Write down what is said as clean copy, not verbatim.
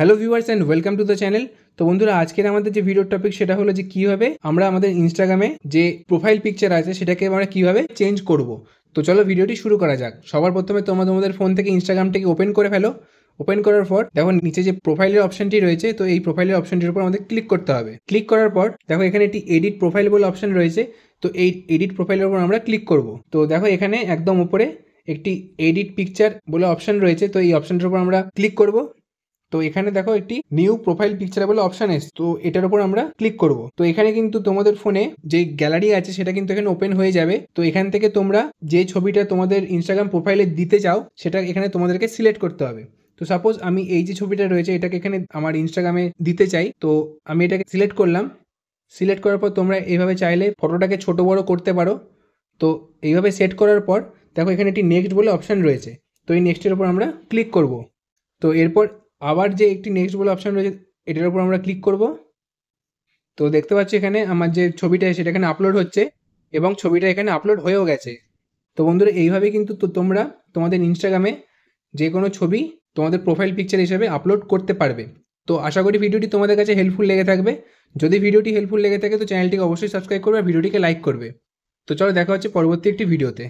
Hello viewers and welcome to the channel. তো বন্ধুরা, আজকের আমাদের যে ভিডিওর টপিক সেটা হলো যে কীভাবে আমরা আমাদের ইনস্টাগ্রামে যে প্রোফাইল পিকচার আছে সেটাকে আমরা কীভাবে চেঞ্জ করব। তো চলো ভিডিওটি শুরু করা যাক। সবার প্রথমে তোমাদের ফোন থেকে ইনস্টাগ্রামটাকে ওপেন করে ফেলো। ওপেন করার পর দেখো নিচে যে প্রোফাইলের অপশনটি রয়েছে, তো এই প্রোফাইলের অপশনটির উপর আমাদের ক্লিক করতে হবে। ক্লিক করার পর দেখো এখানে একটি এডিট প্রোফাইল বলে অপশন রয়েছে, তো এই এডিট প্রোফাইলের উপর আমরা ক্লিক করব। তো দেখো এখানে একদম উপরে একটি এডিট পিকচার বলে অপশন রয়েছে, তো এই অপশনটির উপর আমরা ক্লিক করব। তো এখানে দেখো একটি নিউ প্রোফাইল পিকচার বলে অপশন এসে, তো এটার উপর আমরা ক্লিক করব। তো এখানে কিন্তু তোমাদের ফোনে যে গ্যালারি আছে সেটা কিন্তু এখানে ওপেন হয়ে যাবে। তো এখান থেকে তোমরা যে ছবিটা তোমাদের ইনস্টাগ্রাম প্রোফাইলে দিতে চাও সেটা এখানে তোমাদেরকে সিলেক্ট করতে হবে। তো সাপোজ আমি এই যে ছবিটা রয়েছে এটাকে এখানে আমার ইনস্টাগ্রামে দিতে চাই, তো আমি এটাকে সিলেক্ট করলাম। সিলেক্ট করার পর তোমরা এইভাবে চাইলে ফটোটাকে ছোট বড় করতে পারো। তো এইভাবে সেট করার পর দেখো এখানে একটি নেক্সট বলে অপশন রয়েছে, তো এই নেক্সটের উপর আমরা ক্লিক করব। তো এরপর আবার যে একটি নেক্সট বলে অপশন রয়েছে এটার উপর আমরা ক্লিক করব। তো দেখতে পাচ্ছি এখানে আমার যে ছবিটা সেটা এখানে আপলোড হচ্ছে এবং ছবিটা এখানে আপলোড হয়েও গেছে। তো বন্ধুরা, এইভাবে কিন্তু তোমরা তোমাদের ইনস্টাগ্রামে যে কোনো ছবি তোমাদের প্রোফাইল পিকচার হিসেবে আপলোড করতে পারবে। তো আশা করি ভিডিওটি তোমাদের কাছে হেল্পফুল লেগে থাকবে। যদি ভিডিওটি হেল্পফুল লেগে থাকে তো চ্যানেলটিকে অবশ্যই সাবস্ক্রাইব করবে আর ভিডিওটিকে লাইক করবে। তো চলো দেখা হচ্ছে পরবর্তী একটি ভিডিওতে।